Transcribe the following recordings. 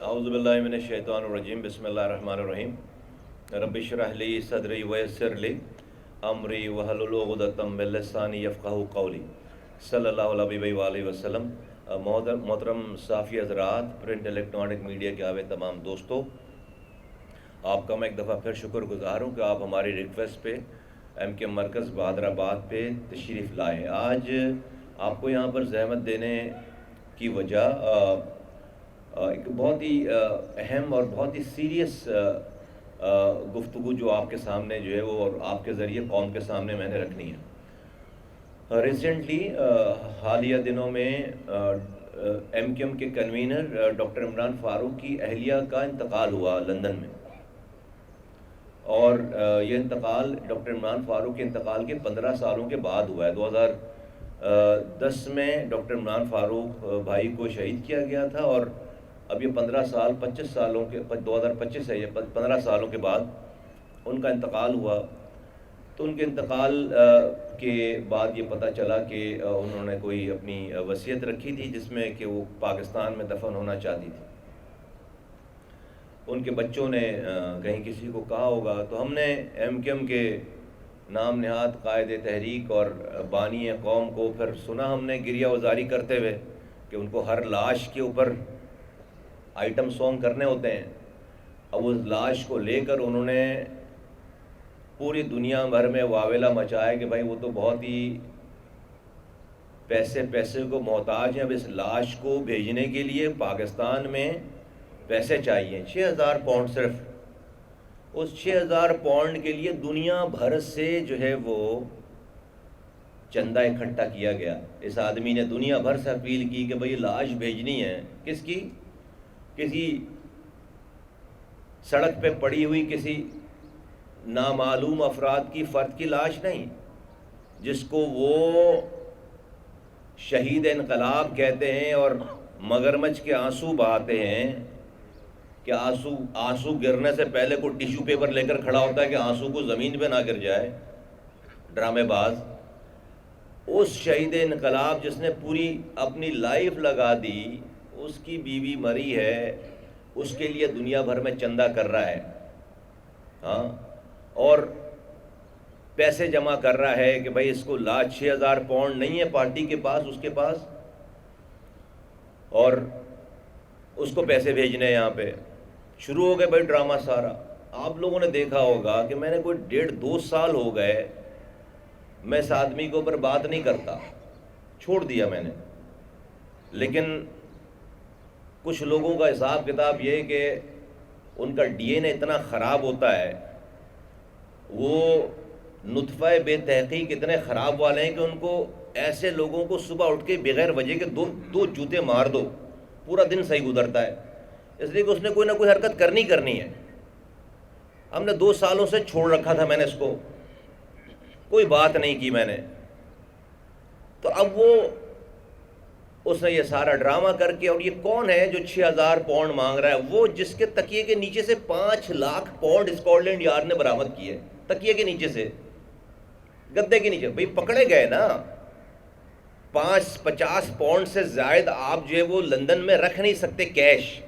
اعوذ باللہ من الشیطان الرجیم بسم اللہ الرحمن الرحیم رب اشرح لی صدری ویسر لی امری واحلل عقدۃ من لسانی یفقہوا قولی صلی اللہ علیہ وآلہ وسلم۔ محترم صحافی حضرات، پرنٹ الیکٹرانک میڈیا کے آوے تمام دوستوں، آپ کا میں ایک دفعہ پھر شکر گزار ہوں کہ آپ ہماری ریکویسٹ پہ ایم کے مرکز بہادر آباد پہ تشریف لائے۔ آج آپ کو یہاں پر زحمت دینے کی وجہ ایک بہت ہی اہم اور بہت ہی سیریس گفتگو جو آپ کے سامنے جو ہے وہ اور آپ کے ذریعے قوم کے سامنے میں نے رکھنی ہے۔ ریسنٹلی حالیہ دنوں میں ایم کیو ایم کے کنوینر ڈاکٹر عمران فاروق کی اہلیہ کا انتقال ہوا لندن میں، اور یہ انتقال ڈاکٹر عمران فاروق کے انتقال کے 15 سالوں کے بعد ہوا ہے۔ 2010 میں ڈاکٹر عمران فاروق بھائی کو شہید کیا گیا تھا، اور اب یہ 25 سالوں کے 2025 ہے، یہ 15 سالوں کے بعد ان کا انتقال ہوا۔ تو ان کے انتقال کے بعد یہ پتہ چلا کہ انہوں نے کوئی اپنی وصیت رکھی تھی جس میں کہ وہ پاکستان میں دفن ہونا چاہتی تھی۔ ان کے بچوں نے کہیں کسی کو کہا ہوگا، تو ہم نے ایم کیو ایم کے نام نہاد قائد تحریک اور بانی قوم کو پھر سنا، ہم نے گریہ وزاری کرتے ہوئے کہ ان کو ہر لاش کے اوپر آئٹم سانگ کرنے ہوتے ہیں۔ اب اس لاش کو لے کر انہوں نے پوری دنیا بھر میں واویلا مچایا کہ بھائی وہ تو بہت ہی پیسے کو محتاج ہیں، اب اس لاش کو بھیجنے کے لیے پاکستان میں پیسے چاہیے 6000 پاؤنڈ۔ صرف اس 6000 پاؤنڈ کے لیے دنیا بھر سے جو ہے وہ چندہ اکٹھا کیا گیا۔ اس آدمی نے دنیا بھر سے اپیل کی کہ بھائی لاش بھیجنی ہے۔ کس کی؟ کسی سڑک پہ پڑی ہوئی کسی نامعلوم افراد کی فرد کی لاش نہیں، جس کو وہ شہید انقلاب کہتے ہیں اور مگرمچھ کے آنسو بہاتے ہیں کہ آنسو گرنے سے پہلے کوئی ٹیشو پیپر لے کر کھڑا ہوتا ہے کہ آنسو کو زمین پہ نہ گر جائے۔ ڈرامے باز، اس شہید انقلاب جس نے پوری اپنی لائف لگا دی، اس کی بیوی مری ہے، اس کے لیے دنیا بھر میں چندہ کر رہا ہے، ہاں، اور پیسے جمع کر رہا ہے کہ بھائی اس کو 6000 پاؤنڈ نہیں ہے پارٹی کے پاس، اس کے پاس، اور اس کو پیسے بھیجنے یہاں پہ شروع ہو گئے بھائی ڈرامہ سارا۔ آپ لوگوں نے دیکھا ہوگا کہ میں نے کوئی 1.5-2 سال ہو گئے میں اس آدمی کے اوپر بات نہیں کرتا، چھوڑ دیا میں نے۔ لیکن کچھ لوگوں کا حساب کتاب یہ کہ ان کا ڈی این اے اتنا خراب ہوتا ہے، وہ نطفہ بے تحقیق اتنے خراب والے ہیں کہ ان کو ایسے لوگوں کو صبح اٹھ کے بغیر وجہ کے دو جوتے مار دو، پورا دن صحیح گزرتا ہے، اس لیے کہ اس نے کوئی نہ کوئی حرکت کرنی ہے۔ ہم نے 2 سالوں سے چھوڑ رکھا تھا، میں نے اس کو کوئی بات نہیں کی میں نے۔ تو اب اس نے یہ سارا ڈرامہ کر کے، اور یہ کون ہے جو 6000 پاؤنڈ مانگ رہا ہے؟ وہ جس کے تکیے کے نیچے سے 5 lakh pound Scotland Yard نے برآمد کیے، تکیے کے نیچے سے، گدے کے نیچے۔ بھئی پکڑے گئے نا، 50 پاؤنڈ سے زائد آپ جو ہے وہ لندن میں رکھ نہیں سکتے کیش۔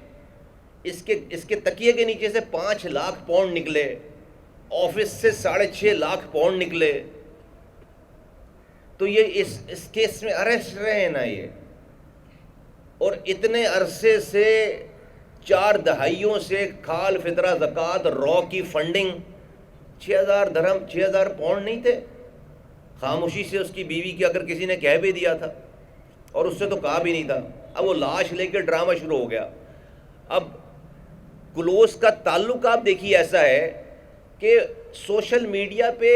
اس کے تکیے کے نیچے سے 5 لاکھ پاؤنڈ نکلے، آفس سے 6.5 لاکھ پاؤنڈ نکلے۔ تو یہ اس کیس میں اریسٹ رہے نا یہ، اور اتنے عرصے سے 4 دہائیوں سے کھال فطرہ زکوٰۃ رو کی فنڈنگ 6000 درہم 6000 پاؤنڈ نہیں تھے۔ خاموشی سے اس کی بیوی کی اگر کسی نے کہہ بھی دیا تھا، اور اس سے تو کہا بھی نہیں تھا، اب وہ لاش لے کے ڈرامہ شروع ہو گیا۔ اب کلوز کا تعلق آپ دیکھیے ایسا ہے کہ سوشل میڈیا پہ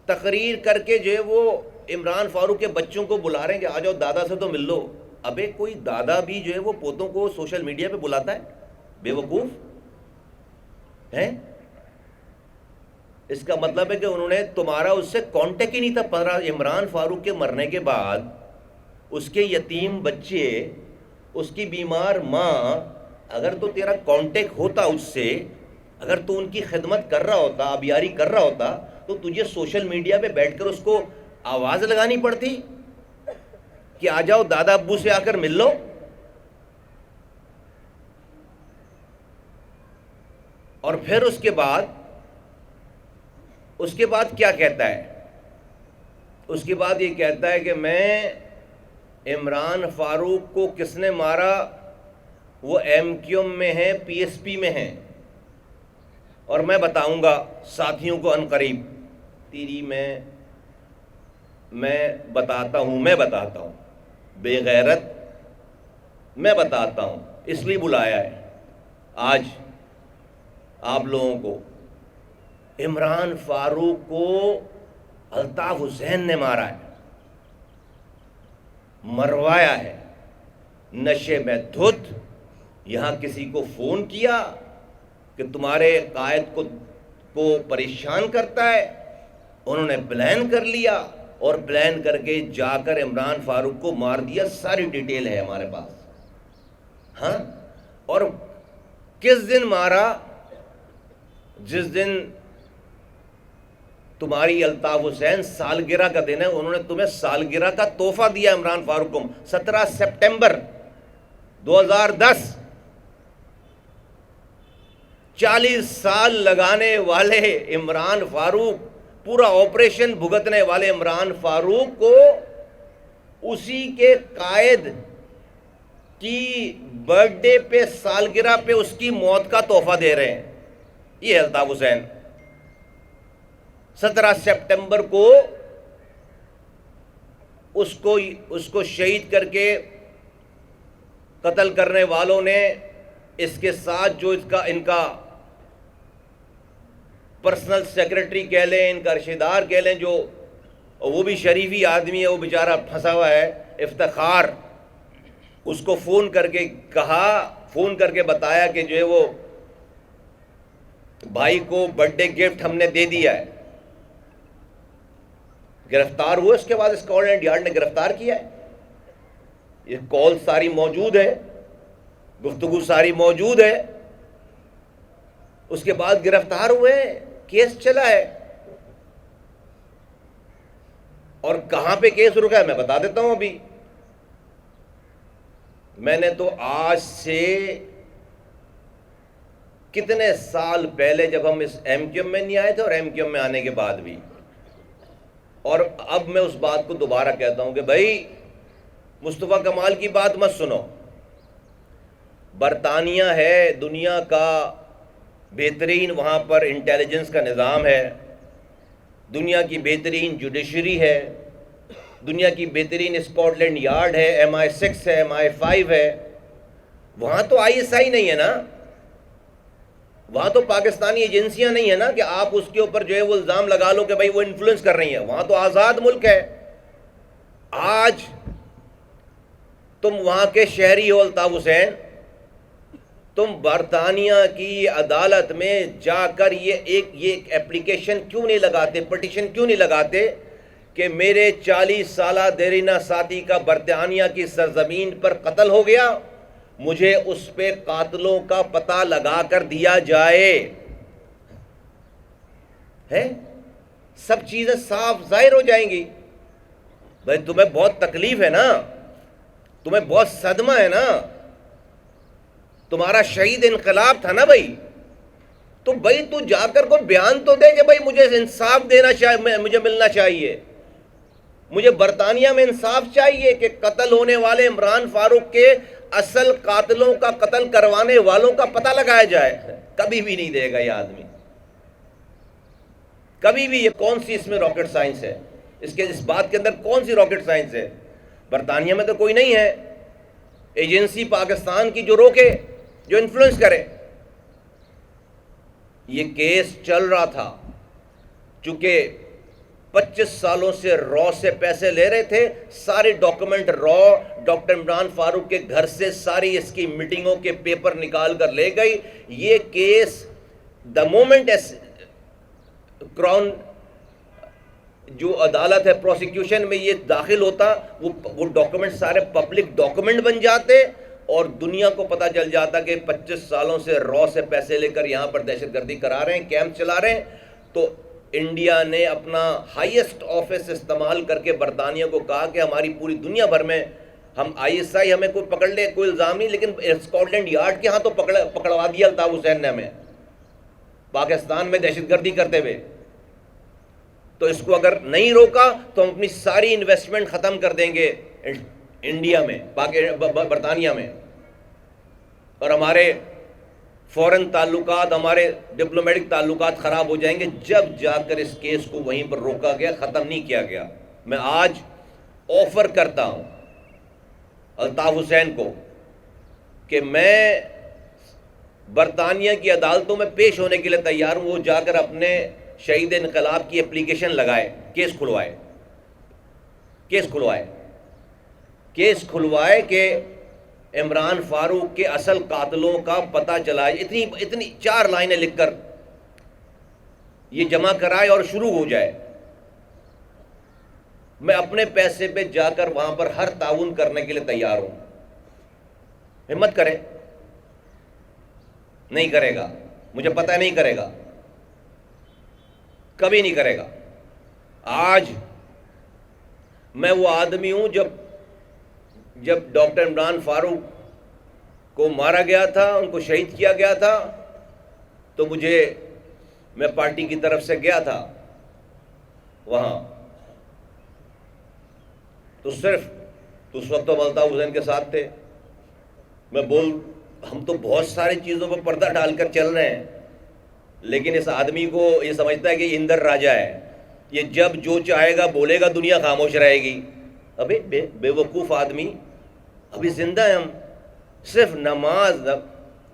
تقریر کر کے جو ہے وہ عمران فاروق کے بچوں کو بلا رہے ہیں کہ آ جاؤ دادا سے تو مل لو۔ ابے کوئی دادا بھی جو ہے وہ پوتوں کو سوشل میڈیا پہ بلاتا ہے؟ بے وقوف ہیں۔ اس کا مطلب ہے کہ انہوں نے تمہارا اس سے کانٹیکٹ ہی نہیں تھا۔ عمران فاروق کے مرنے کے بعد اس کے یتیم بچے، اس کی بیمار ماں، اگر تو تیرا کانٹیکٹ ہوتا اس سے، اگر تو ان کی خدمت کر رہا ہوتا، آبیاری کر رہا ہوتا، تو تجھے سوشل میڈیا پہ بیٹھ کر اس کو آواز لگانی پڑتی کہ آ جاؤ دادا ابو سے آ کر مل لو۔ اور پھر اس کے بعد کیا کہتا ہے؟ اس کے بعد یہ کہتا ہے کہ میں عمران فاروق کو کس نے مارا؟ وہ ایم کیو ایم میں ہیں، پی ایس پی میں ہیں، اور میں بتاؤں گا ساتھیوں کو عنقریب۔ تیری میں بتاتا ہوں بے غیرت، میں بتاتا ہوں، اس لیے بلایا ہے آج آپ لوگوں کو۔ عمران فاروق کو الطاف حسین نے مارا ہے، مروایا ہے، نشے میں دھت۔ یہاں کسی کو فون کیا کہ تمہارے قائد کو پریشان کرتا ہے، انہوں نے پلان کر لیا اور پلان کر کے جا کر عمران فاروق کو مار دیا۔ ساری ڈیٹیل ہے ہمارے پاس۔ ہاں، اور کس دن مارا؟ جس دن تمہاری الطاف حسین سالگرہ کا دن ہے، انہوں نے تمہیں سالگرہ کا تحفہ دیا عمران فاروق کو۔ 17 سپٹمبر 2010، 40 سال لگانے والے عمران فاروق، پورا آپریشن بھگتنے والے عمران فاروق کو اسی کے قائد کی برتھ ڈے پہ، سالگرہ پہ اس کی موت کا تحفہ دے رہے ہیں۔ یہ الطاف حسین 17 سپٹمبر کو اس کو شہید کر کے قتل کرنے والوں نے اس کے ساتھ جو ان کا پرسنل سیکرٹری کہہ لیں، ان کا رشتہ دار کہہ لیں، جو وہ بھی شریفی آدمی ہے، وہ بیچارہ پھنسا ہوا ہے، افتخار، اس کو فون کر کے بتایا کہ جو ہے وہ بھائی کو برتھ ڈے گفٹ ہم نے دے دیا ہے۔ گرفتار ہوئے، اس کے بعد اسکاٹ لینڈ یارڈ نے گرفتار کیا ہے۔ یہ کال ساری موجود ہے، گفتگو ساری موجود ہے، اس کے بعد گرفتار ہوئے، کیس چلا ہے۔ اور کہاں پہ کیس رکا ہے میں بتا دیتا ہوں۔ ابھی میں نے تو آج سے کتنے سال پہلے، جب ہم اس ایم کیو ایم میں نہیں آئے تھے اور ایم کیو ایم میں آنے کے بعد بھی، اور اب میں اس بات کو دوبارہ کہتا ہوں کہ بھائی مصطفیٰ کمال کی بات مت سنو۔ برطانیہ ہے دنیا کا بہترین، وہاں پر انٹیلیجنس کا نظام ہے، دنیا کی بہترین جوڈیشری ہے، دنیا کی بہترین اسکاٹ لینڈ یارڈ ہے، MI6 ہے، MI5 ہے۔ وہاں تو ISI نہیں ہے نا، وہاں تو پاکستانی ایجنسیاں نہیں ہیں نا کہ آپ اس کے اوپر جو ہے وہ الزام لگا لو کہ بھائی وہ انفلوئنس کر رہی ہیں۔ وہاں تو آزاد ملک ہے۔ آج تم وہاں کے شہری ہو الطاف حسین، تم برطانیہ کی عدالت میں جا کر یہ ایپلیکیشن کیوں نہیں لگاتے، پٹیشن کیوں نہیں لگاتے کہ میرے 40 سالہ دیرینہ ساتھی کا برطانیہ کی سرزمین پر قتل ہو گیا، مجھے اس پہ قاتلوں کا پتہ لگا کر دیا جائے؟ ہے سب چیزیں صاف ظاہر ہو جائیں گی۔ بھائی تمہیں بہت تکلیف ہے نا، تمہیں بہت صدمہ ہے نا، تمہارا شہید انقلاب تھا نا بھائی، تو بھائی تو جا کر کوئی بیان تو دے کہ بھائی مجھے انصاف دینا چاہیے، مجھے ملنا چاہیے، مجھے برطانیہ میں انصاف چاہیے کہ قتل ہونے والے عمران فاروق کے اصل قاتلوں کا، قتل کروانے والوں کا پتہ لگایا جائے۔ کبھی بھی نہیں دے گا یہ آدمی، کبھی بھی۔ یہ کون سی اس میں راکٹ سائنس ہے؟ اس بات کے اندر کون سی راکٹ سائنس ہے؟ برطانیہ میں تو کوئی نہیں ہے ایجنسی پاکستان کی جو روکے، جو انفلوئنس کرے۔ یہ کیس چل رہا تھا، چونکہ 25 سالوں سے رو سے پیسے لے رہے تھے، سارے ڈاکومنٹ رو ڈاکٹر عمران فاروق کے گھر سے ساری اس کی میٹنگوں کے پیپر نکال کر لے گئی۔ یہ کیس دا مومنٹ کراؤن جو عدالت ہے پروسیکیوشن میں یہ داخل ہوتا، وہ ڈاکومنٹ سارے پبلک ڈاکومنٹ بن جاتے اور دنیا کو پتہ چل جاتا کہ 25 سالوں سے رو سے پیسے لے کر یہاں پر دہشت گردی کرا رہے ہیں، کیمپ چلا رہے ہیں۔ تو انڈیا نے اپنا ہائیسٹ آفس استعمال کر کے برطانیہ کو کہا کہ ہماری پوری دنیا بھر میں ہم ISI ہمیں کوئی پکڑ لے کوئی الزام نہیں، لیکن اسکاٹ لینڈ یارڈ کے ہاں تو پکڑوا دیا الطاف حسین نے ہمیں۔ پاکستان میں دہشت گردی کرتے ہوئے. تو اس کو اگر نہیں روکا تو ہم اپنی ساری انویسٹمنٹ ختم کر دیں گے انڈیا میں، برطانیہ میں، اور ہمارے فورن تعلقات، ہمارے ڈپلومیٹک تعلقات خراب ہو جائیں گے جب جا کر اس کیس کو وہیں پر روکا گیا، ختم نہیں کیا گیا. میں آج آفر کرتا ہوں الطاف حسین کو کہ میں برطانیہ کی عدالتوں میں پیش ہونے کے لیے تیار ہوں. وہ جا کر اپنے شہید انقلاب کی اپلیکیشن لگائے، کیس کھلوائے کہ عمران فاروق کے اصل قاتلوں کا پتہ چلائے. اتنی 4 لائنیں لکھ کر یہ جمع کرائے اور شروع ہو جائے. میں اپنے پیسے پہ جا کر وہاں پر ہر تعاون کرنے کے لیے تیار ہوں. ہمت کرے. نہیں کرے گا، مجھے پتہ ہے نہیں کرے گا، کبھی نہیں کرے گا. آج میں وہ آدمی ہوں جب ڈاکٹر عمران فاروق کو مارا گیا تھا، ان کو شہید کیا گیا تھا، تو میں پارٹی کی طرف سے گیا تھا وہاں. تو اس وقت تو الطاف حسین کے ساتھ تھے. ہم تو بہت ساری چیزوں پر پردہ ڈال کر چل رہے ہیں، لیکن اس آدمی کو یہ سمجھتا ہے کہ یہ اندر راجہ ہے، یہ جب جو چاہے گا بولے گا، دنیا خاموش رہے گی. ابھی بے وقوف آدمی، ابھی زندہ ہیں ہم. صرف نماز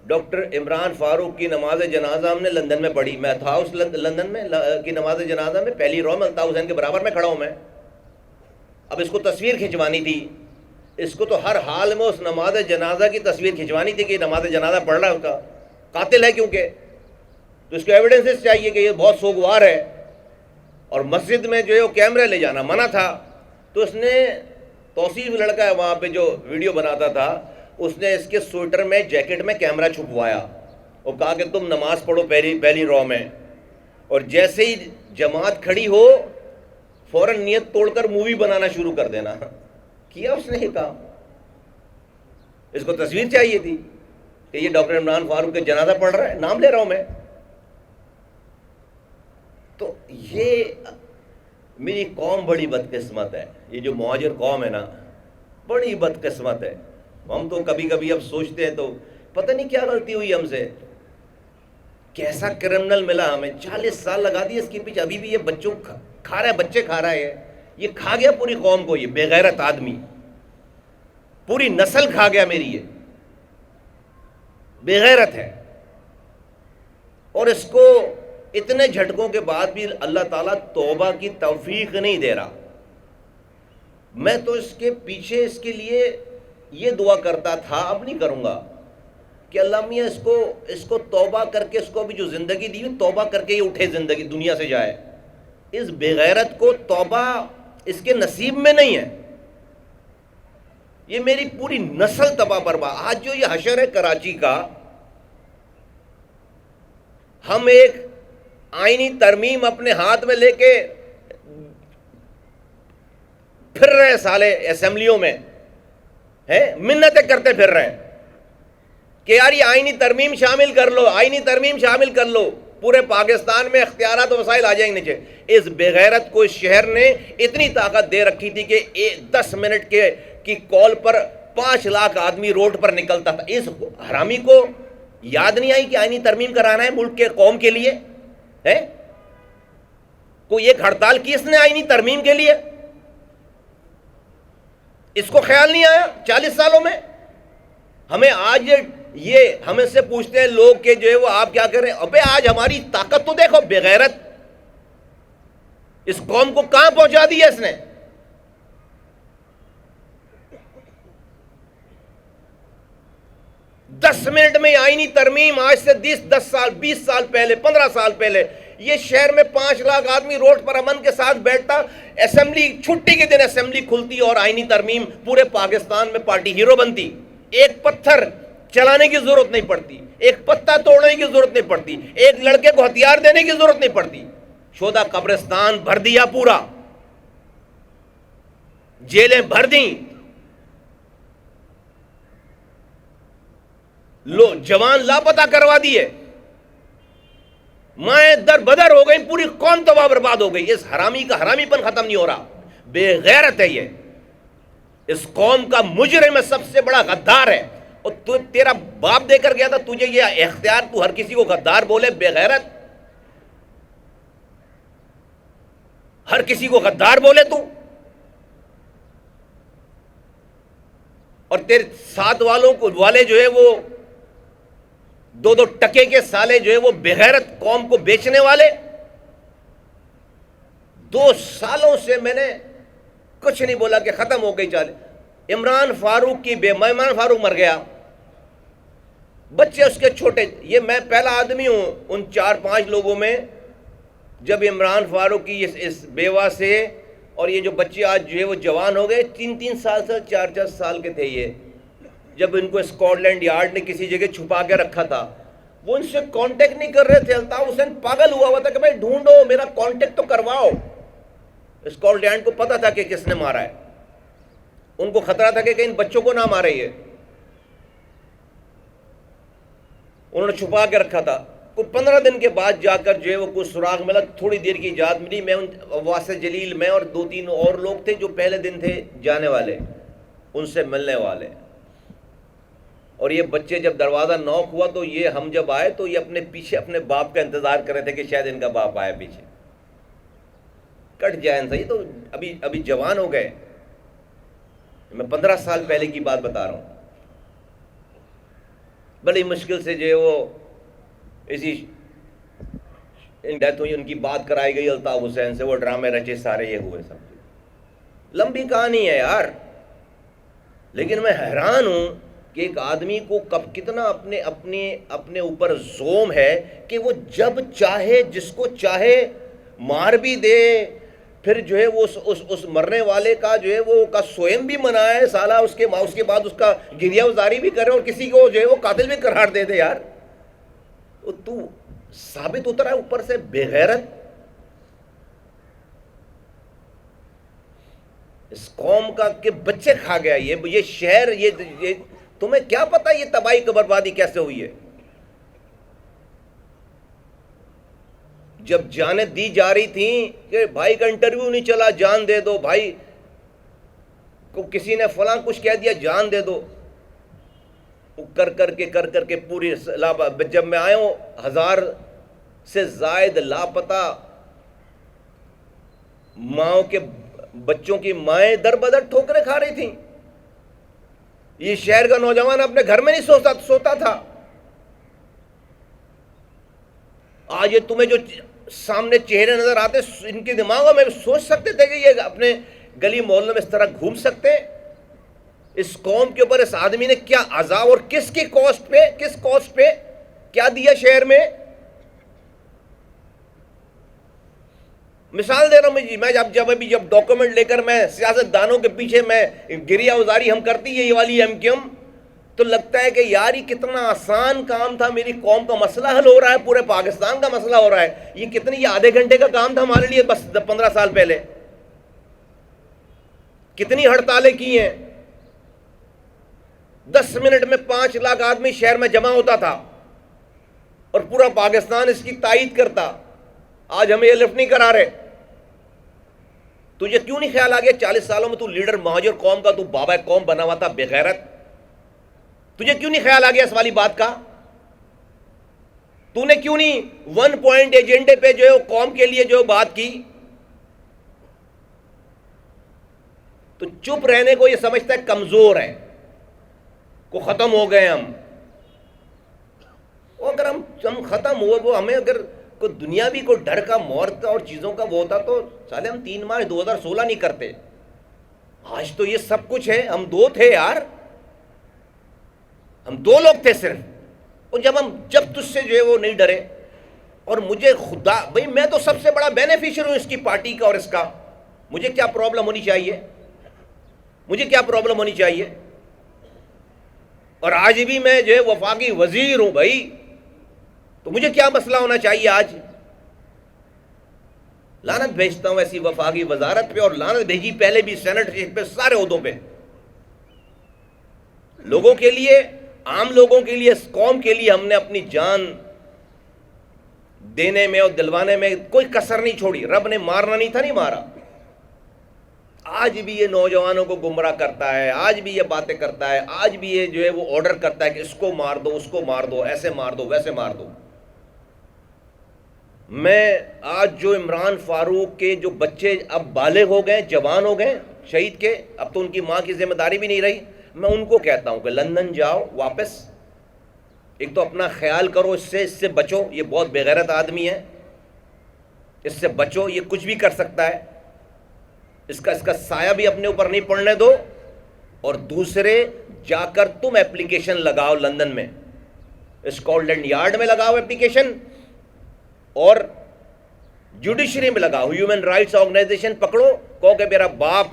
ڈاکٹر عمران فاروق کی نماز جنازہ ہم نے لندن میں پڑھی. میں تھا اس لندن میں کی نماز جنازہ میں، پہلی رو میں الطاف حسین کے برابر میں کھڑا ہوں میں. اب اس کو تصویر کھنچوانی تھی، اس کو تو ہر حال میں اس نماز جنازہ کی تصویر کھنچوانی تھی کہ یہ نماز جنازہ پڑھ رہا ہے، اس کا قاتل ہے کیونکہ. تو اس کو ایویڈنسز چاہیے کہ یہ بہت سوگوار ہے. اور مسجد میں جو ہے وہ کیمرے لے جانا منع تھا. تو اس نے توصیف لڑکا ہے وہاں پہ جو ویڈیو بناتا تھا، اس نے اس کے سویٹر میں جیکٹ میں کیمرہ چھپوایا اور کہا کہ تم نماز پڑھو پہلی رو میں. اور جیسے ہی جماعت کھڑی ہو فوراً نیت توڑ کر مووی بنانا شروع کر دینا. کیا اس نے یہ کام؟ اس کو تصویر چاہیے تھی کہ یہ ڈاکٹر عمران فاروق کے جنازہ پڑھ رہا ہے، نام لے رہا ہوں میں. تو یہ میری قوم بڑی بدقسمت ہے. یہ جو مہاجر قوم ہے نا، بڑی بدقسمت ہے. ہم تو کبھی کبھی اب سوچتے ہیں تو پتہ نہیں کیا غلطی ہوئی ہم سے، کیسا کرمنل ملا ہمیں. 40 سال لگا دیے اس کے پیچھے، ابھی بھی یہ بچوں کھا رہا ہے، بچے کھا رہا ہے. یہ کھا گیا پوری قوم کو. یہ بے غیرت آدمی پوری نسل کھا گیا میری. یہ بے غیرت ہے. اور اس کو اتنے جھٹکوں کے بعد بھی اللہ تعالیٰ توبہ کی توفیق نہیں دے رہا. میں تو اس کے پیچھے اس کے لیے یہ دعا کرتا تھا، اب نہیں کروں گا، کہ اللہ میاں اس کو توبہ کر کے، اس کو بھی جو زندگی دی توبہ کر کے یہ اٹھے، زندگی دنیا سے جائے. اس بے غیرت کو توبہ اس کے نصیب میں نہیں ہے. یہ میری پوری نسل تباہ برباد. آج جو یہ حشر ہے کراچی کا، ہم ایک آئینی ترمیم اپنے ہاتھ میں لے کے پھر رہے سالے اسمبلیوں میں، منتیں کرتے پھر رہے ہیں کہ یار یہ آئینی ترمیم شامل کر لو، آئینی ترمیم شامل کر لو. پورے پاکستان میں اختیارات و وسائل آ جائیں گے نیچے. اس بے غیرت کو اس شہر نے اتنی طاقت دے رکھی تھی کہ 10 منٹ کی کال پر 5 لاکھ آدمی روڈ پر نکلتا تھا. اس حرامی کو یاد نہیں آئی کہ آئینی ترمیم کرانا ہے ملک کے قوم کے لیے. کوئی ایک ہڑتال کی اس نے آئینی ترمیم کے لیے؟ اس کو خیال نہیں آیا 40 سالوں میں. ہمیں آج یہ ہمیں سے پوچھتے ہیں لوگ کہ جو ہے وہ آپ کیا کریں. ابے آج ہماری طاقت تو دیکھو. بے غیرت اس قوم کو کہاں پہنچا دیا اس نے. دس منٹ میں آئینی ترمیم. آج سے 10 سال 20 سال پہلے 15 سال پہلے یہ شہر میں 5 لاکھ آدمی روڈ پر امن کے ساتھ بیٹھتا. اسمبلی چھٹی کے دن اسمبلی کھلتی اور آئینی ترمیم پورے پاکستان میں پارٹی ہیرو بنتی. ایک پتھر چلانے کی ضرورت نہیں پڑتی، ایک پتا توڑنے کی ضرورت نہیں پڑتی، ایک لڑکے کو ہتھیار دینے کی ضرورت نہیں پڑتی. شودا قبرستان بھر دیا، پورا جیلیں بھر دیں، جوان لاپتہ کروا دیے. مائیں در بدر ہو گئی، پوری قوم تباہ برباد ہو گئی. اس حرامی کا حرامی پن ختم نہیں ہو رہا. بے غیرت ہے یہ، اس قوم کا مجرم ہے، سب سے بڑا غدار ہے. اور تو تیرا باپ دے کر گیا تھا تجھے یہ اختیار، تو ہر کسی کو غدار بولے، بے غیرت، ہر کسی کو غدار بولے تو. اور تیرے ساتھ والے جو ہے وہ دو ٹکے کے سالے جو ہے وہ بغیرت قوم کو بیچنے والے. 2 سالوں سے میں نے کچھ نہیں بولا کہ ختم ہو گئی چال. عمران فاروق کی عمران فاروق مر گیا، بچے اس کے چھوٹے. یہ میں پہلا آدمی ہوں ان 4-5 لوگوں میں جب عمران فاروق کی اس بیوہ سے، اور یہ جو بچے آج جو ہے وہ جوان ہو گئے، 3 سال سے 4 سال کے تھے یہ، جب ان کو اسکاٹ لینڈ یارڈ نے کسی جگہ چھپا کے رکھا تھا، وہ ان سے کانٹیکٹ نہیں کر رہے تھے. الطاف حسین پاگل ہوا تھا کہ بھائی ڈھونڈو، میرا کانٹیکٹ تو کرواؤ. اسکاٹ لینڈ کو پتا تھا کہ کس نے مارا ہے، ان کو خطرہ تھا کہ کہیں ان بچوں کو نہ مارے. یہ انہوں نے چھپا کے رکھا تھا. کوئی 15 دن کے بعد جا کر جو ہے وہ کچھ سراغ ملا، تھوڑی دیر کی اجازت ملی. میں واسع جلیل، میں اور 2-3 اور لوگ تھے جو پہلے دن تھے جانے والے، ان سے ملنے والے. اور یہ بچے جب دروازہ نوک ہوا تو یہ ہم جب آئے تو یہ اپنے پیچھے اپنے باپ کا انتظار کر رہے تھے کہ شاید ان کا باپ آئے پیچھے کٹ جائے. صحیح تو ابھی جوان ہو گئے. میں 15 سال پہلے کی بات بتا رہا ہوں. بڑی مشکل سے جو ہے وہ اسی ڈیتھ ہوئی، ان کی بات کرائی گئی الطاف حسین سے، وہ ڈرامے رچے سارے یہ ہوئے سب. لمبی کہانی ہے یار، لیکن میں حیران ہوں کہ ایک آدمی کو کب کتنا اپنے اوپر زوم ہے کہ وہ جب چاہے جس کو چاہے مار بھی دے. پھر جو ہے وہ اس مرنے والے کا جو ہے وہ کا سوئم بھی منائے سالہ، اس کے بعد اس کا گریہ وزاری بھی کرے اور کسی کو جو ہے وہ قاتل بھی قرار دے دے. یار تو ثابت اترا ہے اوپر سے بے غیرت. اس قوم کا کہ بچے کھا گیا یہ شہر. یہ تمہیں کیا پتا یہ تباہی کی بربادی کیسے ہوئی ہے؟ جب جانیں دی جا رہی تھیں کہ بھائی کا انٹرویو نہیں چلا، جان دے دو بھائی کو، کسی نے فلاں کچھ کہہ دیا، جان دے دو. کر کر کے پوری جب میں آیا ہوں 1000 سے زائد لاپتہ ماؤں کے بچوں کی مائیں در بدر ٹھوکریں کھا رہی تھیں. یہ شہر کا نوجوان اپنے گھر میں نہیں سوتا تھا. آج یہ تمہیں جو سامنے چہرے نظر آتے، ان کے دماغوں میں سوچ سکتے تھے کہ یہ اپنے گلی محلوں میں اس طرح گھوم سکتے؟ اس قوم کے اوپر اس آدمی نے کیا عذاب اور کس کاسٹ پہ کیا دیا شہر میں. مثال دے رہا ہوں میں جب ڈاکومنٹ لے کر میں سیاست دانوں کے پیچھے میں گریہ وزاری ہم کرتی ہے یہ والی MQM، تو لگتا ہے کہ یار یہ کتنا آسان کام تھا. میری قوم کا مسئلہ حل ہو رہا ہے، پورے پاکستان کا مسئلہ ہو رہا ہے. یہ آدھے گھنٹے کا کام تھا ہمارے لیے بس 15 سال پہلے. کتنی ہڑتالیں کی ہیں. 10 منٹ میں 5 لاکھ آدمی شہر میں جمع ہوتا تھا اور پورا پاکستان اس کی تائید کرتا. آج ہمیں یہ لفٹ نہیں کرا رہے. تجھے کیوں نہیں خیال آ گیا 40 سالوں میں تو لیڈر مہاجر قوم کا، تو بابا قوم بنا ہوا تھا بے غیرت؟ تجھے کیوں نہیں خیال آ گیا اس والی بات کا؟ تو نے کیوں نہیں 1 پوائنٹ ایجنڈے پہ جو ہے قوم کے لیے جو بات کی؟ تو چپ رہنے کو یہ سمجھتا ہے کمزور ہے، کو ختم ہو گئے ہم. اگر ہم ختم ہوئے، وہ ہمیں اگر کوئی دنیاوی کوئی ڈر کا مورت اور چیزوں کا وہ ہوتا تو سالے ہم 3 مارچ 2016 نہیں کرتے. آج تو یہ سب کچھ ہے. ہم 2 تھے یار، ہم 2 لوگ تھے صرف. اور جب تجھ سے جو ہے وہ نہیں ڈرے، اور مجھے خدا بھائی میں تو سب سے بڑا بینیفیشر ہوں اس کی پارٹی کا اور اس کا. مجھے کیا پرابلم ہونی چاہیے؟ اور آج بھی میں جو ہے وفاقی وزیر ہوں بھائی، تو مجھے کیا مسئلہ ہونا چاہیے؟ آج لعنت بھیجتا ہوں ایسی وفاقی وزارت پہ، اور لعنت بھیجی پہلے بھی سینٹ پہ، سارے عہدوں پہ. لوگوں کے لیے، عام لوگوں کے لیے، اس قوم کے لیے ہم نے اپنی جان دینے میں اور دلوانے میں کوئی کسر نہیں چھوڑی. رب نے مارنا نہیں تھا، نہیں مارا. آج بھی یہ نوجوانوں کو گمراہ کرتا ہے، آج بھی یہ باتیں کرتا ہے، آج بھی یہ جو ہے وہ آرڈر کرتا ہے کہ اس کو مار دو، اس کو مار دو، ایسے مار دو، ویسے مار دو. میں آج جو عمران فاروق کے جو بچے اب بالغ ہو گئے، جوان ہو گئے شہید کے، اب تو ان کی ماں کی ذمہ داری بھی نہیں رہی، میں ان کو کہتا ہوں کہ لندن جاؤ واپس. ایک تو اپنا خیال کرو، اس سے بچو. یہ بہت بے غیرت آدمی ہے، اس سے بچو، یہ کچھ بھی کر سکتا ہے. اس کا سایہ بھی اپنے اوپر نہیں پڑنے دو. اور دوسرے، جا کر تم اپلیکیشن لگاؤ لندن میں، اسکاٹلینڈ یارڈ میں لگاؤ اپلیکیشن، اور جوڈیشری میں لگاؤ. ہیومن رائٹس آرگنائزیشن پکڑو، کہو کہ میرا باپ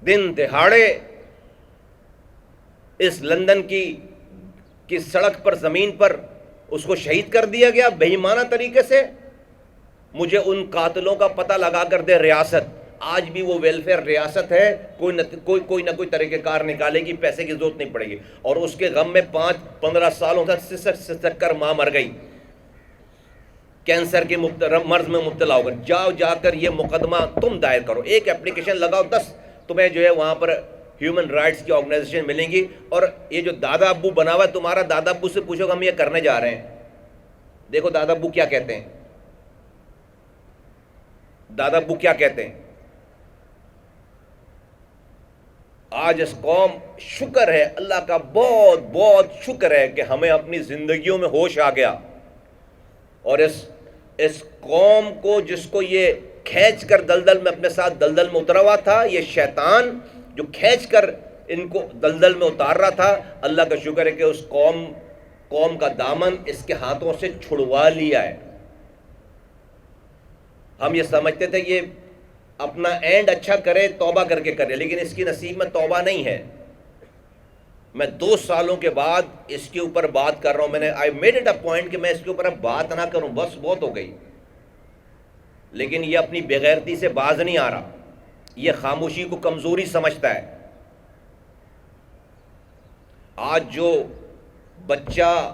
دن دہاڑے اس لندن کی سڑک پر، زمین پر اس کو شہید کر دیا گیا بے ایمانہ طریقے سے. مجھے ان قاتلوں کا پتہ لگا کر دے ریاست. آج بھی وہ ویلفیئر ریاست ہے، کوئی نہ کوئی طریقہ کار نکالے گی، پیسے کی ضرورت نہیں پڑے گی. اور اس کے غم میں 5-15 سالوں تک سسک کر ماں مر گئی، کینسر کے مرض میں مبتلا ہو کر. جاؤ، جا کر یہ مقدمہ تم دائر کرو. ایک اپلیکیشن لگاؤ، 10 تمہیں جو ہے وہاں پر ہیومن رائٹس کی آرگنائزیشن ملیں گی. اور یہ جو دادا ابو بنا ہوا ہے تمہارا، دادا ابو سے پوچھو کہ ہم یہ کرنے جا رہے ہیں. دیکھو دادا ابو کیا کہتے ہیں، دادا ابو کیا کہتے ہیں. آج اس قوم، شکر ہے اللہ کا، بہت بہت شکر ہے کہ ہمیں اپنی زندگیوں میں ہوش آ گیا. اور اس قوم کو، جس کو یہ کھینچ کر دلدل میں اپنے ساتھ دلدل میں اترا ہوا تھا، یہ شیطان جو کھینچ کر ان کو دلدل میں اتار رہا تھا، اللہ کا شکر ہے کہ اس قوم کا دامن اس کے ہاتھوں سے چھڑوا لیا ہے. ہم یہ سمجھتے تھے یہ اپنا اینڈ اچھا کرے، توبہ کر کے کرے، لیکن اس کی نصیب میں توبہ نہیں ہے. میں 2 سالوں کے بعد اس کے اوپر بات کر رہا ہوں. میں نے I made it a point کہ میں اس کے اوپر اب بات نہ کروں، بس بہت ہو گئی. لیکن یہ اپنی بےغیرتی سے باز نہیں آ رہا، یہ خاموشی کو کمزوری سمجھتا ہے. آج جو بچہ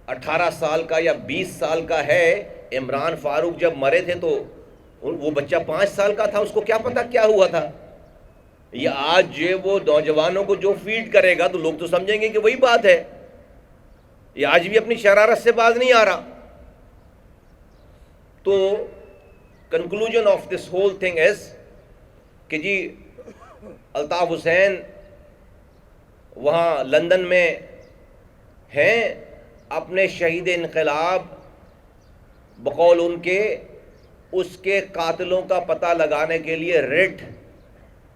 18 سال کا یا 20 سال کا ہے، عمران فاروق جب مرے تھے تو وہ بچہ 5 سال کا تھا، اس کو کیا پتا کیا ہوا تھا. یہ آج جو وہ نوجوانوں کو جو فیڈ کرے گا تو لوگ تو سمجھیں گے کہ وہی بات ہے. یہ آج بھی اپنی شرارت سے باز نہیں آ رہا. تو conclusion of this whole thing is کہ جی الطاف حسین وہاں لندن میں ہیں، اپنے شہید انقلاب بقول ان کے، اس کے قاتلوں کا پتہ لگانے کے لیے ریٹ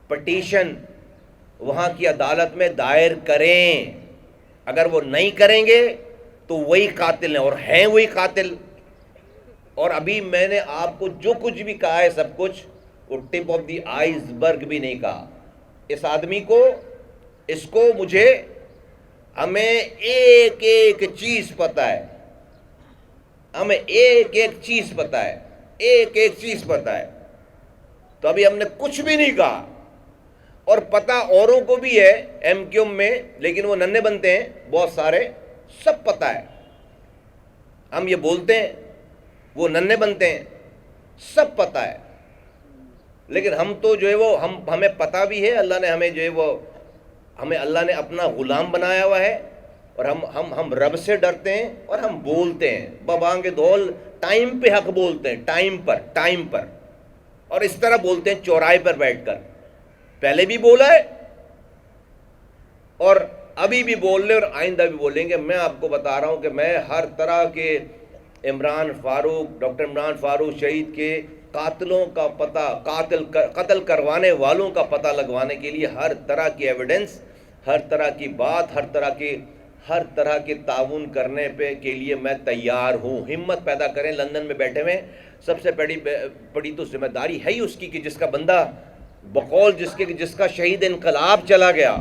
پٹیشن وہاں کی عدالت میں دائر کریں. اگر وہ نہیں کریں گے تو وہی قاتل ہیں، اور ہیں وہی قاتل. اور ابھی میں نے آپ کو جو کچھ بھی کہا ہے سب کچھ، وہ ٹپ آف دی آئیز برگ بھی نہیں کہا. اس آدمی کو، اس کو، مجھے، ہمیں ایک ایک چیز پتہ ہے، ہمیں ایک ایک چیز پتہ ہے، ایک ایک چیز پتہ ہے. تو ابھی ہم نے کچھ بھی نہیں کہا. اور پتہ اوروں کو بھی ہے ایم کیو ایم میں، لیکن وہ ننھے بنتے ہیں بہت سارے، سب پتہ ہے. ہم یہ بولتے ہیں، وہ ننھے بنتے ہیں، سب پتہ ہے. لیکن ہم تو جو ہے وہ ہمیں پتہ بھی ہے، اللہ نے ہمیں جو ہے وہ، ہمیں اللہ نے اپنا غلام بنایا ہوا ہے. اور ہم رب سے ڈرتے ہیں، اور ہم بولتے ہیں ببانگ دھول، ٹائم پہ حق بولتے ہیں، ٹائم پر. اور اس طرح بولتے ہیں چوراہے پر بیٹھ کر. پہلے بھی بولا ہے اور ابھی بھی بول لیں اور آئندہ بھی بولیں گے. میں آپ کو بتا رہا ہوں کہ میں ہر طرح کے عمران فاروق، ڈاکٹر عمران فاروق شہید کے قاتلوں کا پتہ، قتل کروانے والوں کا پتہ لگوانے کے لیے ہر طرح کی ایویڈنس، ہر طرح کی بات، ہر طرح کے تعاون کرنے کے لیے میں تیار ہوں. ہمت پیدا کریں. لندن میں بیٹھے ہوئے، سب سے بڑی تو ذمہ داری ہے ہی اس کی کہ جس کا بندہ بقول جس کا شہید انقلاب چلا گیا.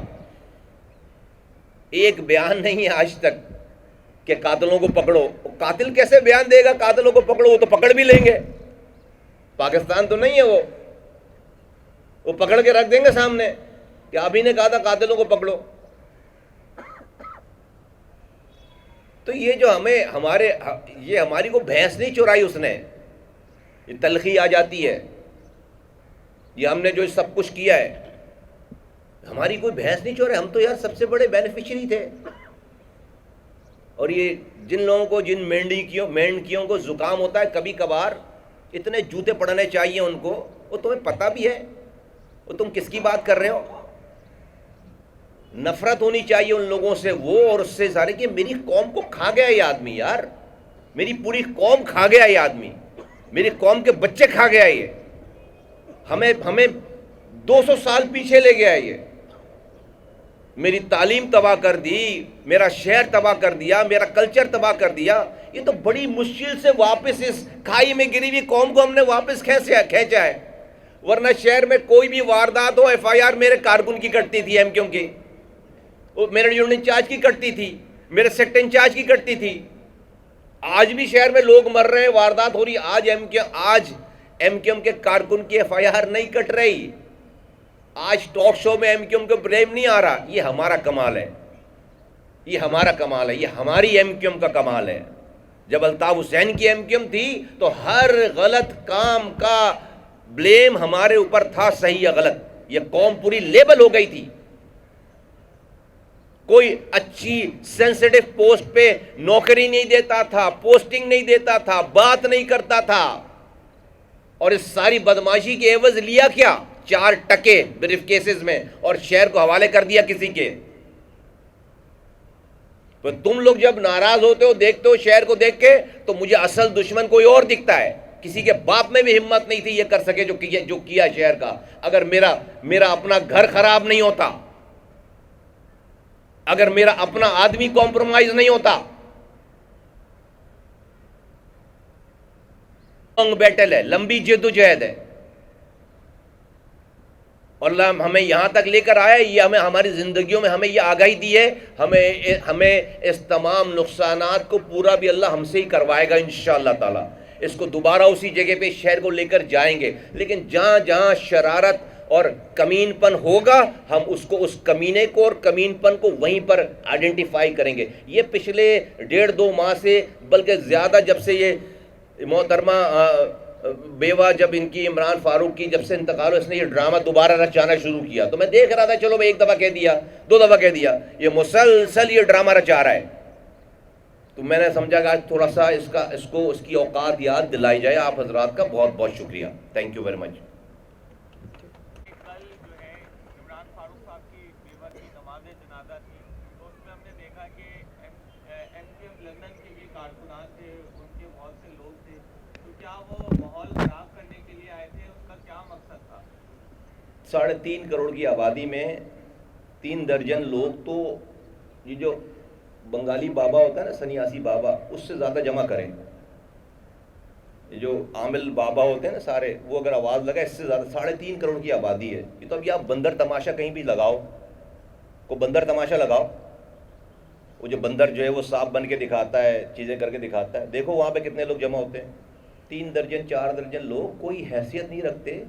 ایک بیان نہیں ہے آج تک کہ قاتلوں کو پکڑو. قاتل کیسے بیان دے گا قاتلوں کو پکڑو؟ وہ تو پکڑ بھی لیں گے. پاکستان تو نہیں ہے وہ پکڑ کے رکھ دیں گے سامنے کہ آپ ہی نے کہا تھا قاتلوں کو پکڑو. تو یہ جو یہ ہماری کو بھینس نہیں چرائی اس نے، یہ تلخی آ جاتی ہے، یہ ہم نے جو سب کچھ کیا ہے، ہماری کوئی بھینس نہیں چورائی، ہم تو یار سب سے بڑے بینیفیشری تھے۔ اور یہ جن لوگوں کو، جن مینڈکیوں کو زکام ہوتا ہے کبھی کبھار، اتنے جوتے پڑنے چاہیے ان کو، وہ تمہیں پتہ بھی ہے وہ تم کس کی بات کر رہے ہو؟ نفرت ہونی چاہیے ان لوگوں سے، وہ اور اس سے سارے کہ میری قوم کو کھا گیا یہ آدمی، یار میری پوری قوم کھا گیا یہ آدمی، میری قوم کے بچے کھا گیا یہ، ہمیں 200 سال پیچھے لے گیا یہ، میری تعلیم تباہ کر دی، میرا شہر تباہ کر دیا، میرا کلچر تباہ کر دیا۔ یہ تو بڑی مشکل سے واپس اس کھائی میں گری ہوئی قوم کو ہم نے واپس کھینچا ہے، ورنہ شہر میں کوئی بھی واردات ہو ایف آئی آر میرے کارکن کی کٹتی تھی، ایم کیوں کی، میرے یونٹ انچارج کی کٹتی تھی، میرے سیکٹر انچارج کی کٹتی تھی۔ آج بھی شہر میں لوگ مر رہے ہیں، واردات ہو رہی، آج ایم کیو ایم کے کارکن کی ایف آئی آر نہیں کٹ رہی، آج ٹاک شو میں ایم کیو ایم کو بلیم نہیں آ رہا۔ یہ ہمارا کمال ہے، یہ ہمارا کمال ہے، یہ ہماری ایم کیو ایم کا کمال ہے۔ جب الطاف حسین کی ایم کیو ایم تھی تو ہر غلط کام کا بلیم ہمارے اوپر تھا، صحیح یا غلط، یہ قوم پوری لیبل ہو گئی تھی۔ کوئی اچھی سینسیٹیو پوسٹ پہ نوکری نہیں دیتا تھا، پوسٹنگ نہیں دیتا تھا، بات نہیں کرتا تھا، اور اس ساری بدماشی کے عوض لیا کیا؟ 4 ٹکے بریف کیسز میں، اور شہر کو حوالے کر دیا کسی کے۔ تو تم لوگ جب ناراض ہوتے ہو، دیکھتے ہو شہر کو دیکھ کے، تو مجھے اصل دشمن کوئی اور دکھتا ہے۔ کسی کے باپ میں بھی ہمت نہیں تھی یہ کر سکے جو کیا شہر کا۔ اگر میرا اپنا گھر خراب نہیں ہوتا، اگر میرا اپنا آدمی کمپرومائز نہیں ہوتا، لانگ بیٹل ہے، لمبی جدوجہد ہے، اور اللہ ہمیں یہاں تک لے کر آیا، یہ ہماری زندگیوں میں ہمیں یہ آگاہی دی ہے، ہمیں اس تمام نقصانات کو پورا بھی اللہ ہم سے ہی کروائے گا انشاءاللہ تعالی۔ اس کو دوبارہ اسی جگہ پہ شہر کو لے کر جائیں گے، لیکن جہاں جہاں شرارت اور کمین پن ہوگا، ہم اس کمینے کو اور کمین پن کو وہیں پر آئیڈینٹیفائی کریں گے۔ یہ پچھلے 1.5-2 ماہ سے، بلکہ زیادہ، جب سے یہ محترمہ بیوہ، جب ان کی عمران فاروق کی جب سے انتقال ہو، اس نے یہ ڈرامہ دوبارہ رچانا شروع کیا، تو میں دیکھ رہا تھا چلو 1 دفعہ کہہ دیا، 2 دفعہ کہہ دیا، یہ مسلسل یہ ڈرامہ رچا رہا ہے۔ تو میں نے سمجھا کہ آج تھوڑا سا اس کی اوقات یاد دلائی جائے۔ آپ حضرات کا بہت بہت شکریہ، تھینک یو ویری مچ۔ ساڑھے 3 کروڑ کی آبادی میں 3 درجن لوگ، تو یہ جو بنگالی بابا ہوتا ہے نا، سنیاسی بابا، اس سے زیادہ جمع کریں، یہ جو عامل بابا ہوتے ہیں نا سارے، وہ اگر آواز لگائے، اس سے زیادہ 3.5 کروڑ کی آبادی ہے یہ۔ تو اب یہ بندر تماشا کہیں بھی لگاؤ، کو بندر تماشا لگاؤ، وہ جو بندر جو ہے وہ سانپ بن کے دکھاتا ہے، چیزیں کر کے دکھاتا ہے، دیکھو وہاں پہ کتنے لوگ جمع ہوتے ہیں، 3 درجن 4 درجن لوگ، کوئی حیثیت نہیں رکھتے،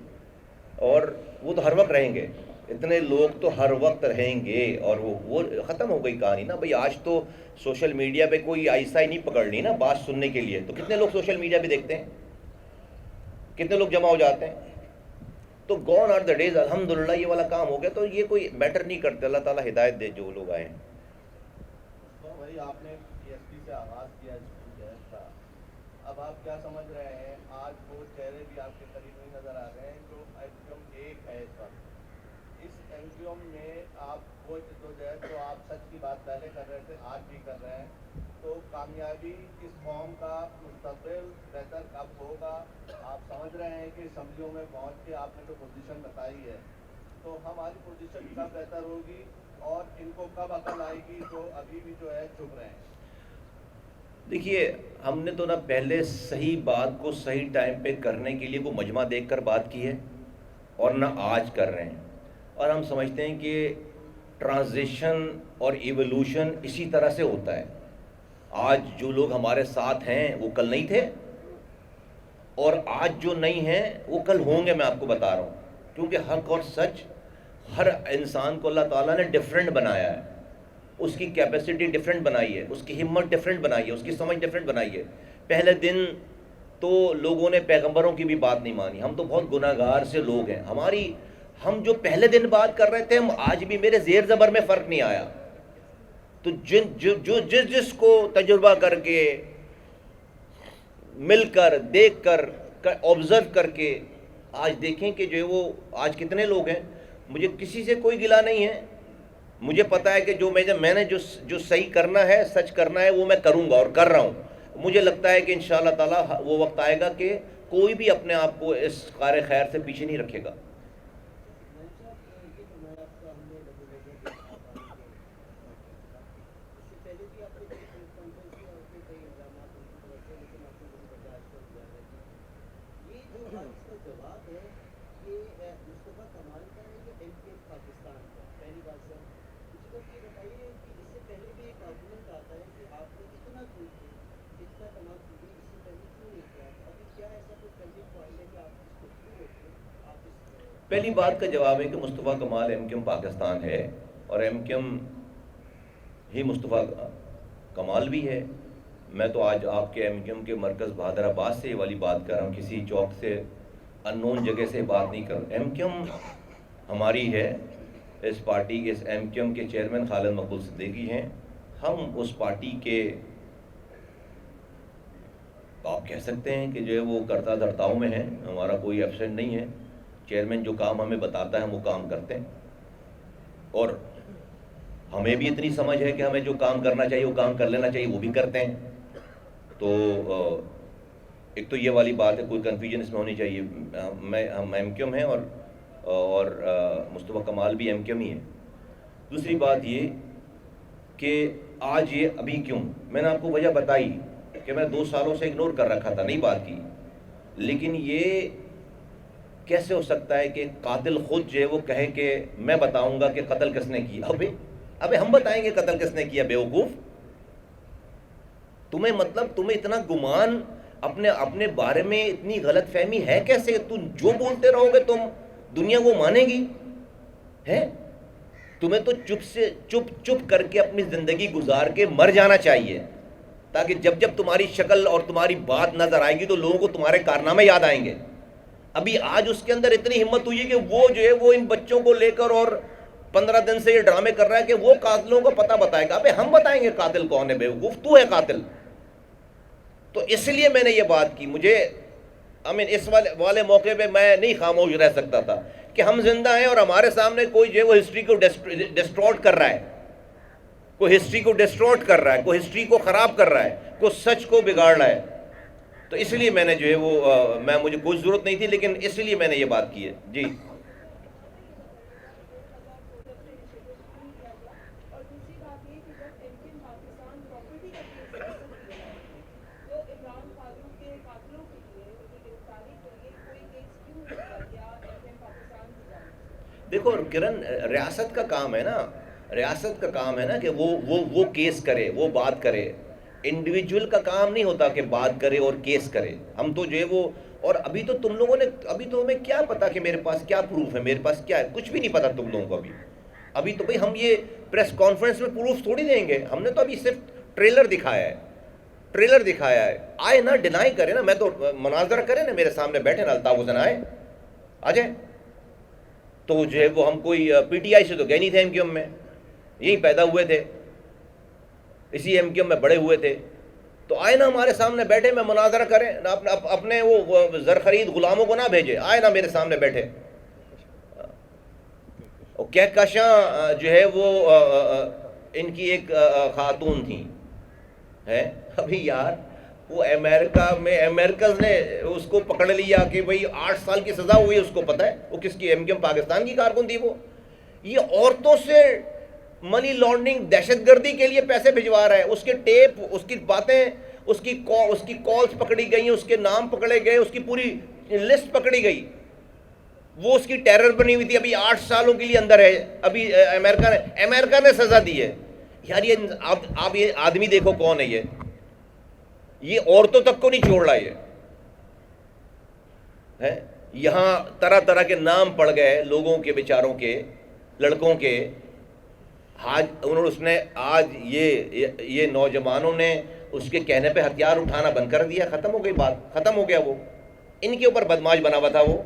اور وہ تو ہر وقت رہیں گے، اتنے لوگ تو ہر وقت رہیں گے، اور وہ ختم ہو گئی کہانی نا بھئی۔ آج تو سوشل میڈیا پہ کوئی ایسا ہی نہیں پکڑنی نا بات سننے کے لیے، تو کتنے لوگ سوشل میڈیا پہ دیکھتے ہیں، کتنے لوگ جمع ہو جاتے ہیں۔ تو گون آر دا ڈیز، الحمدللہ یہ والا کام ہو گیا، تو یہ کوئی میٹر نہیں کرتے، اللہ تعالیٰ ہدایت دے جو لوگ آئے ہیں۔ بھائی آپ نے پی ایس پی سے آغاز کیا جہد کا، اب آپ کیا سمجھ رہے ہیں؟ آج وہ چہرے بھی آپ کے قریب نہیں نظر آ رہے ہیں جو ایم کیو ایم 1 ہے اس وقت۔ اس ایم کیو ایم میں آپ وہ جدوجہد جو آپ سچ کی بات پہلے کر رہے تھے، آج بھی کر رہے ہیں، تو کامیابی اس قوم کا مستقبل بہتر کب ہوگا؟ آپ سمجھ رہے ہیں کہ اسمبلیوں میں پہنچ کے آپ نے جو پوزیشن بتائی ہے، تو ہماری پوزیشن کب بہتر ہوگی، اور ان کو کب عقل آئے گی جو ابھی بھی جو ہے چھپ رہے ہیں؟ دیکھیے، ہم نے تو نہ پہلے صحیح بات کو صحیح ٹائم پہ کرنے کے لیے وہ مجمع دیکھ کر بات کی ہے، اور نہ آج کر رہے ہیں، اور ہم سمجھتے ہیں کہ ٹرانزیشن اور ایوولوشن اسی طرح سے ہوتا ہے۔ آج جو لوگ ہمارے ساتھ ہیں وہ کل نہیں تھے، اور آج جو نہیں ہیں وہ کل ہوں گے، میں آپ کو بتا رہا ہوں، کیونکہ حق اور سچ ہر انسان کو اللہ تعالیٰ نے ڈیفرنٹ بنایا ہے۔ اس کی کیپیسٹی ڈفرینٹ بنائی ہے، اس کی ہمت ڈفرینٹ بنائی ہے، اس کی سمجھ ڈفرینٹ بنائی ہے۔ پہلے دن تو لوگوں نے پیغمبروں کی بھی بات نہیں مانی، ہم تو بہت گناہ گار سے لوگ ہیں، ہم جو پہلے دن بات کر رہے تھے، ہم آج بھی میرے زیر زبر میں فرق نہیں آیا۔ تو جس کو تجربہ کر کے، مل کر، دیکھ کر، آبزرو کر کے آج دیکھیں کہ جو ہے وہ آج کتنے لوگ ہیں، مجھے کسی سے کوئی گلہ نہیں ہے۔ مجھے پتا ہے کہ میں نے جو صحیح کرنا ہے، سچ کرنا ہے، وہ میں کروں گا اور کر رہا ہوں۔ مجھے لگتا ہے کہ انشاءاللہ تعالی وہ وقت آئے گا کہ کوئی بھی اپنے آپ کو اس کار خیر سے پیچھے نہیں رکھے گا۔ پہلی بات کا جواب ہے کہ مصطفیٰ کمال ایم کیو ایم پاکستان ہے، اور ایم کیو ایم ہی مصطفیٰ کمال بھی ہے۔ میں تو آج آپ کے ایم کیو ایم کے مرکز بہادر آباد سے یہ والی بات کر رہا ہوں، کسی چوک سے ان نون جگہ سے بات نہیں کر رہا۔ ایم کیو ایم ہماری ہے، اس پارٹی کے، اس ایم کیو ایم کے چیئرمین خالد مقبول صدیقی ہیں۔ ہم اس پارٹی کے، آپ کہہ سکتے ہیں کہ جو ہے وہ کرتا دھرتاؤں میں ہیں، ہمارا کوئی ایبسنٹ نہیں ہے۔ چیئرمین جو کام ہمیں بتاتا ہے ہم وہ کام کرتے ہیں، اور ہمیں بھی اتنی سمجھ ہے کہ ہمیں جو کام کرنا چاہیے وہ کام کر لینا چاہیے، وہ بھی کرتے ہیں۔ تو ایک تو یہ والی بات ہے، کوئی کنفیوژن اس میں ہونی چاہیے۔ ہم ایم کیو ایم ہیں، اور مصطفیٰ کمال بھی ایم کیو ایم ہی ہے۔ دوسری بات یہ کہ آج یہ ابھی کیوں، میں نے آپ کو وجہ بتائی کہ میں 2 سالوں سے اگنور کر رکھا تھا، نہیں بات کی، لیکن یہ کیسے ہو سکتا ہے کہ قاتل خود جو ہے وہ کہے کہ میں بتاؤں گا کہ قتل کس نے کیا؟ ابے ہم بتائیں گے قتل کس نے کیا؟ بیوقوف، تمہیں اتنا گمان، اپنے بارے میں اتنی غلط فہمی ہے کیسے؟ تم جو بولتے رہو گے دنیا وہ مانے گی ہے؟ تمہیں تو چپ کر کے اپنی زندگی گزار کے مر جانا چاہیے، تاکہ جب تمہاری شکل اور تمہاری بات نظر آئے گی تو لوگوں کو تمہارے کارنامے یاد آئیں گے۔ ابھی آج اس کے اندر اتنی ہمت ہوئی ہے کہ وہ جو ہے وہ ان بچوں کو لے کر اور 15 دن سے یہ ڈرامے کر رہا ہے کہ وہ قاتلوں کو پتہ بتائے گا۔ ابے ہم بتائیں گے قاتل کون ہے، بیوقوف، تو ہے قاتل۔ تو اس لیے میں نے یہ بات کی، مجھے اس والے موقع پہ میں نہیں خاموش رہ سکتا تھا کہ ہم زندہ ہیں اور ہمارے سامنے کوئی جو ہے وہ ہسٹری کو ڈسٹورٹ کر رہا ہے، کوئی ہسٹری کو ڈسٹورٹ کر رہا ہے، کوئی ہسٹری کو خراب کر رہا ہے، کوئی سچ کو بگاڑ رہا ہے۔ تو اس لیے میں نے جو ہے وہ مجھے کوئی ضرورت نہیں تھی، لیکن اس لیے میں نے یہ بات کی ہے۔ جی دیکھو کرن، ریاست کا کام ہے نا کہ وہ کیس کرے، وہ بات کرے۔ انڈیویجول کا کام نہیں ہوتا کہ بات کرے اور کیس کرے۔ ہم تو جو ہے وہ، اور ابھی تو تم لوگوں نے، ابھی تو ہمیں کیا پتا کہ میرے پاس کیا پروف ہے، میرے پاس کیا ہے، کچھ بھی نہیں پتا تم لوگوں کو ابھی تو بھئی ہم یہ پریس کانفرنس میں پروف تھوڑی دیں گے، ہم نے تو ابھی صرف ٹریلر دکھایا ہے۔ آئے نا، ڈینائی کرے نا، میں تو مناظرہ کرے نا، میرے سامنے بیٹھے نا، الطاف حسین آ جائیں۔ تو جو ہے وہ ہم کوئی پی ٹی آئی سے تو گئے نہیں تھے، ایم کیو ایم میں یہی پیدا ہوئے تھے، اسی ایم کیو ایم میں بڑے ہوئے تھے۔ تو آئے نا ہمارے سامنے بیٹھے، میں مناظرہ کریں، اپنے وہ زرخرید غلاموں کو نہ بھیجے، آئے نا میرے سامنے بیٹھے۔ اور کہکشاں جو ہے وہ ان کی ایک خاتون تھیں، ابھی یار وہ امریکہ نے اس کو پکڑ لیا کہ بھئی 8 سال کی سزا ہوئی، اس کو پتہ ہے وہ کس کی، ایم کیو ایم پاکستان کی کارکن تھی وہ۔ یہ عورتوں سے منی لانڈرنگ، دہشت گردی کے لیے پیسے بھجوا رہا ہے، اس کے ٹیپ، اس کی باتیں، اس کی کالز پکڑی گئی، اس کے نام پکڑے گئے، اس کی پوری لسٹ پکڑی گئی، وہ اس کی ٹیرر بنی ہوئی تھی، ابھی 8 سالوں کے لیے اندر ہے۔ ابھی امریکہ نے سزا دی ہے۔ یار یہ آپ یہ آدمی دیکھو کون ہے، یہ عورتوں تک کو نہیں چھوڑ رہا، یہ یہاں طرح طرح کے نام پڑ گئے لوگوں کے، بیچاروں کے، لڑکوں کے، اس نے آج یہ نوجوانوں نے اس کے کہنے پہ ہتھیار اٹھانا بند کر دیا، ختم ہو گئی بات، ختم ہو گیا. وہ ان کے اوپر بدماش بنا ہوا تھا، وہ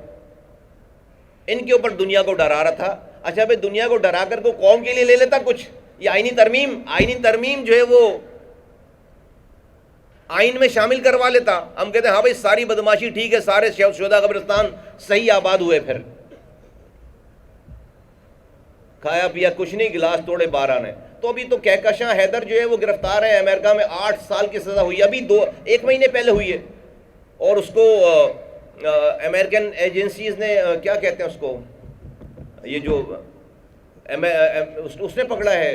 ان کے اوپر دنیا کو ڈرا رہا تھا. اچھا بھائی دنیا کو ڈرا کر کو قوم کے لیے لے لیتا کچھ. یہ آئینی ترمیم جو ہے وہ آئین میں شامل کروا لیتا. ہم کہتے ہیں ہاں بھائی ساری بدماشی ٹھیک ہے، سارے شہداء قبرستان صحیح آباد ہوئے. پھر کھایا پیا کچھ نہیں، گلاس توڑے 12 نے. تو ابھی تو کہکشاں حیدر جو ہے وہ گرفتار ہے، امریکہ میں 8 سال کی سزا ہوئی، ابھی 1 مہینے پہلے ہوئی ہے. اور اس کو امریکن ایجنسیز نے کیا کہتے ہیں اس کو، یہ جو اس نے پکڑا ہے،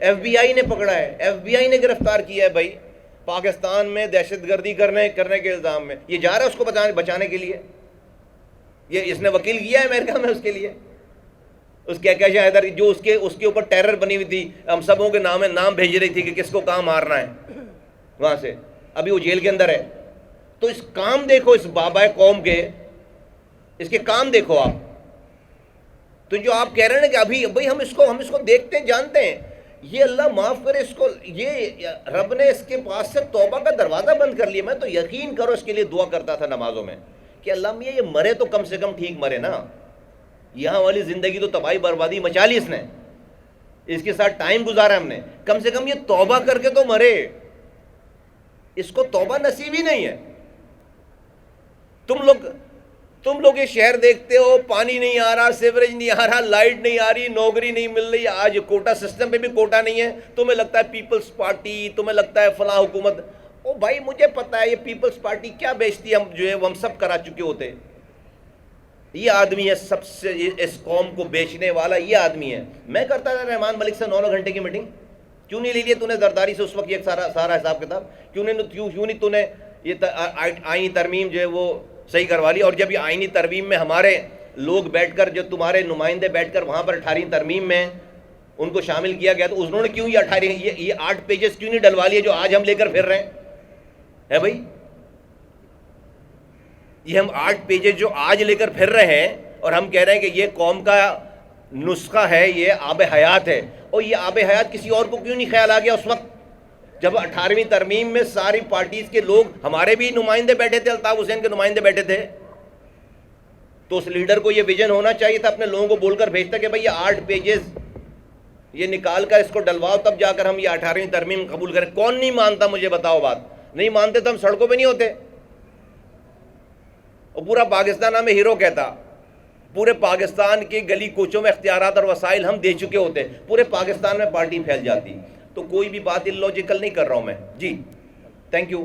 ایف بی آئی نے پکڑا ہے، ایف بی آئی نے گرفتار کیا ہے بھائی پاکستان میں دہشت گردی کرنے کے الزام میں. یہ جا رہا ہے اس کو بچانے کے لیے. یہ اس نے وکیل کیا ہے امریکہ میں اس کے لیے. اس کہکشاں حیدر جو اس کے اوپر ٹیرر بنی ہوئی تھی، ہم سبوں کے نام بھیج رہی تھی کہ کس کو کہاں مارنا ہے وہاں سے. ابھی وہ جیل کے اندر ہے. تو اس کام دیکھو، اس بابا قوم کے اس کے کام دیکھو آپ. تو جو آپ کہہ رہے ہیں کہ ابھی بھائی ہم اس کو دیکھتے ہیں، جانتے ہیں، یہ اللہ معاف کرے اس کو، یہ رب نے اس کے پاس سے توبہ کا دروازہ بند کر لیا. میں تو یقین کرو اس کے لیے دعا کرتا تھا نمازوں میں کہ اللہ میاں یہ مرے تو کم سے کم ٹھیک مرے نا. یہاں والی زندگی تو تباہی بربادی مچا لی اس نے، اس کے ساتھ ٹائم گزارا ہم نے، کم سے کم یہ توبہ کر کے تو مرے. اس کو توبہ نصیب ہی نہیں ہے. تم لوگ یہ شہر دیکھتے ہو، پانی نہیں آ رہا، سیوریج نہیں آ رہا، لائٹ نہیں آ رہی، نوکری نہیں مل رہی. آج کوٹا سسٹم پہ بھی کوٹا نہیں ہے. تمہیں لگتا ہے پیپلز پارٹی، تمہیں لگتا ہے فلاں حکومت. او بھائی مجھے پتا ہے یہ پیپلز پارٹی کیا بیچتی ہے، ہم سب کرا چکے ہوتے. یہ آدمی ہے سب سے اس قوم کو بیچنے والا، یہ آدمی ہے. میں کرتا تھا رحمان ملک سے 9 گھنٹے کی میٹنگ. کیوں نہیں لی تو نے زرداری سے اس وقت یہ سارا حساب کتاب؟ کیوں نہیں تو نے یہ آئینی ترمیم جو ہے وہ صحیح کروا لی؟ اور جب یہ آئینی ترمیم میں ہمارے لوگ بیٹھ کر، جو تمہارے نمائندے بیٹھ کر وہاں پر 18ویں ترمیم میں ان کو شامل کیا گیا، تو انہوں نے کیوں یہ 8 پیجز کیوں نہیں ڈلوا لیے جو آج ہم لے کر پھر رہے ہیں بھائی؟ یہ ہم 8 پیجز جو آج لے کر پھر رہے ہیں اور ہم کہہ رہے ہیں کہ یہ قوم کا نسخہ ہے، یہ آب حیات ہے. اور یہ آب حیات کسی اور کو کیوں نہیں خیال آ گیا اس وقت جب 18ویں ترمیم میں ساری پارٹیز کے لوگ، ہمارے بھی نمائندے بیٹھے تھے، الطاف حسین کے نمائندے بیٹھے تھے. تو اس لیڈر کو یہ ویژن ہونا چاہیے تھا، اپنے لوگوں کو بول کر بھیجتا کہ بھائی یہ 8 پیجز یہ نکال کر اس کو ڈلواؤ، تب جا کر ہم یہ 18ویں ترمیم قبول کریں. کون نہیں مانتا؟ مجھے بتاؤ بات. نہیں مانتے تو ہم سڑکوں پہ نہیں ہوتے. اور پورا پاکستان ہمیں ہیرو کہتا. پورے پاکستان کے گلی کوچوں میں اختیارات اور وسائل ہم دے چکے ہوتے، پورے پاکستان میں پارٹی پھیل جاتی. تو کوئی بھی بات اللاجیکل نہیں کر رہا ہوں میں. جی تھینک یو.